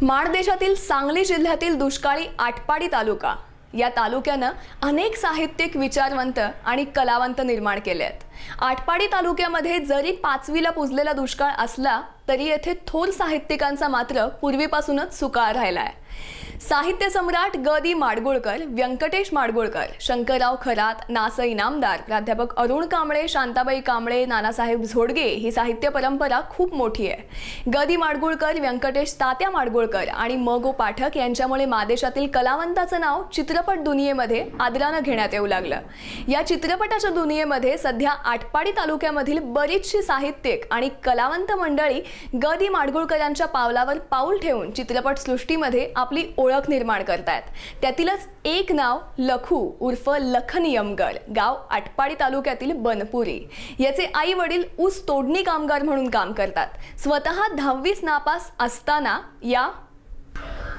माणदेशातील सांगली जिल्ह्यातील दुष्काळी आटपाडी तालुका या तालुक्यानं अनेक साहित्यिक विचारवंत आणि कलावंत निर्माण केले आहेत। आटपाडी तालुक्यामध्ये जरी 5वीला पुजलेला दुष्काळ असला तरी येथे थोर साहित्यिकांचा मात्र पूर्वीपासूनच सुकाळ राहिला आहे। साहित्य सम्राट ग.दी. माडगुळकर, व्यंकटेश माडगुळकर, शंकरराव खरात, नास इनामदार, प्राध्यापक अरुण कांबळे, शांताबाई कांबळे, नानासाहेब झोडगे ही साहित्य परंपरा खूप मोठी आहे। ग.दी. माडगुळकर, व्यंकटेश तात्या माडगुळकर आणि म.गो. पाठक यांच्यामुळे मादेशातील कलावंताचं नाव चित्रपट दुनियेमध्ये आदरानं घेण्यात येऊ लागलं। या चित्रपटाच्या दुनियेमध्ये सध्या आटपाडी तालुक्यामधील बरीचशी साहित्यिक आणि कलावंत मंडळी ग.दी. माडगुळकरांच्या पावलावर पाऊल ठेवून चित्रपट सृष्टीमध्ये आपली ओळख निर्माण करतायत। त्यातीलच एक नाव लखू उर्फ लखन यमगर, गाव आटपाडी तालुक्यातील बनपुरी। याचे आई वडील ऊस तोडणी कामगार म्हणून काम करतात। स्वतः 10वीस नापास असताना या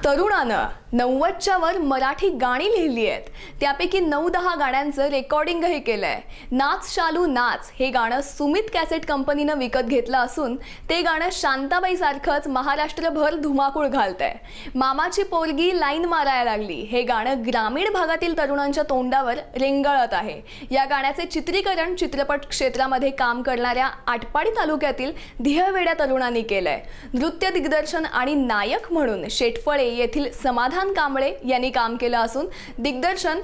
तरुणानं 90च्या वर मराठी गाणी लिहिली आहेत। त्यापैकी 9-10 गाण्यांचं रेकॉर्डिंगही केलंय। नाच शालू नाच हे गाणं सुमित कॅसेट कंपनीनं विकत घेतलं असून ते गाणं शांताबाई सारखंच महाराष्ट्रभर धुमाकूळ घालतंय। मामाची पोरगी लाईन मारायला लागली हे गाणं ग्रामीण भागातील तरुणांच्या तोंडावर रेंगाळत आहे। या गाण्याचे चित्रीकरण चित्रपट क्षेत्रामध्ये काम करणाऱ्या आटपाडी तालुक्यातील ध्येयवेड्या तरुणांनी केलंय। नृत्य दिग्दर्शन आणि नायक म्हणून शेटफळे येथील समाधान कांबळे यांनी काम केलं असून दिग्दर्शन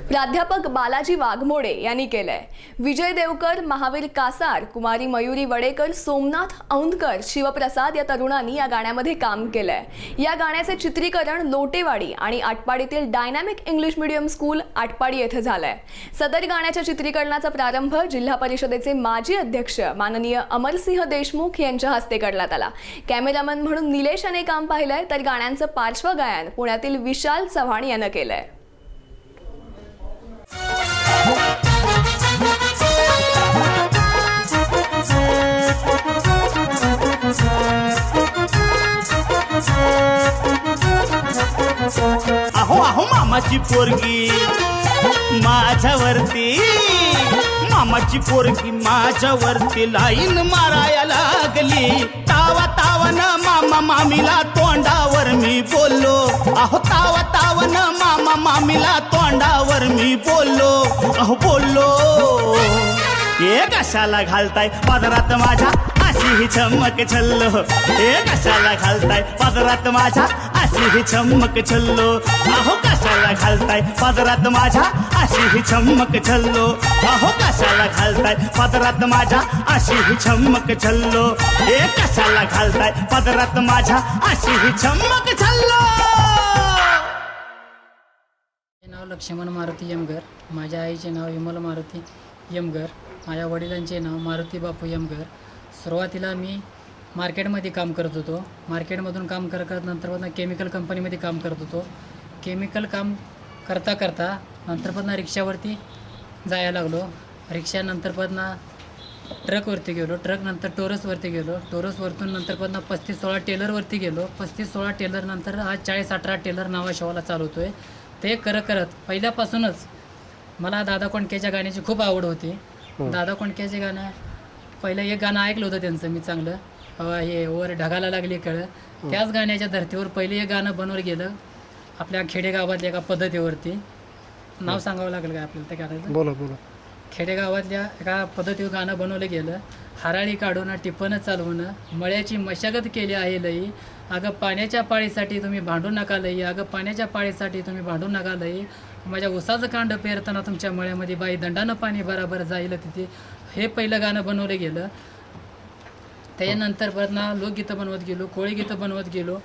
प्राध्यापक बालाजी वाघमोडे यांनी केलंय। विजय देवकर, महावीर कासार, कुमारी मयुरी वडेकर, सोमनाथ औंधकर, शिवप्रसाद या तरुणांनी या गाण्यामध्ये काम केलंय। या गाण्याचे चित्रीकरण लोटेवाडी आणि आटपाडीतील dynamic English medium school Atpadi येथे झालंय। सदर गाण्याच्या चित्रीकरणाचा प्रारंभ जिल्हा परिषदेचे माजी अध्यक्ष माननीय अमरसिंह देशमुख यांच्या हस्ते करण्यात आला। कॅमेरामन म्हणून निलेश याने काम पाहिलंय तर गाण्यांचं पार्श्वगायन पुण्यातील विशाल चव्हाण यानं केलंय। अहो अहो मामाची पोरगी माझ्यावरती, मामाची पोरगी माझ्यावरती लाईन मारायला लागली। तावा तावन मामा मामीला तोंडावर मी बोललो। अहो तावा तावन मामा मामीला तोंडावर मी बोललो। अहो बोललो हे कशाला घालताय पदरात माझ्या अशी ही चमक छल्लो। हे कशाला घालताय पदरात माझ्या अशी ही चमक छल्लो। अहो कशाला घालताय पदरात माझ्या अशी ही चमक छल्लो। अहो कशाला घालताय पदरात माझ्या अशी ही चमक छल्लो। हे कशाला घालताय पदरात माझ्या अशी ही चमक छल्लो। नाव लक्ष्मण मारुती यमगर, माझ्या आईचे नाव विमल मारुती यमगर, माझ्या वडिलांचे नाव मारुती बापू यमगर। सुरुवातीला मी मार्केटमध्ये काम करत होतो। मार्केटमधून काम करत नंतर केमिकल कंपनीमध्ये काम करत होतो। केमिकल काम करता करता नंतर रिक्षावरती जायला लागलो। रिक्षानंतर ट्रकवरती गेलो, ट्रकनंतर टोरसवरती गेलो, टोरसवरतून नंतर 35-16 टेलरवरती गेलो। 35-16 टेलर नंतर आज 40-18 टेलर नावा शेवाला चालवतो आहे। ते करत पहिल्यापासूनच मला दादा कोंडकेच्या गाण्याची खूप आवड होती। दादा कोंडकेचे गाणं पहिलं एक गाणं ऐकलं होतं त्यांचं मी चांगलं, हे वर ढगाला लागली कळ। त्याच गाण्याच्या धर्तीवर पहिले एक गाणं बनवलं गेलं आपल्या खेडेगावातल्या एका पद्धतीवरती। नाव सांगावं लागेल का आपल्याला त्या गाण्याचं? बोला बोला। खेडेगावातल्या एका पद्धतीवर गाणं बनवलं गेलं। हराळी काढून टिपणं चालवून मळ्याची मशागत केली आहे लई। अगं पाण्याच्या पाळीसाठी तुम्ही भांडू नका लई, अगं पाण्याच्या पाळीसाठी तुम्ही भांडू नका लई। माझ्या उसाचं कांड पेरताना तुमच्या मळ्यामध्ये बाई दंडानं पाणी बराबर जाईल तिथे, हे पहिलं गाणं बनवलं गेलं। त्यानंतर लोकगीतं बनवत गेलो, कोळी गीतं बनवत गेलो।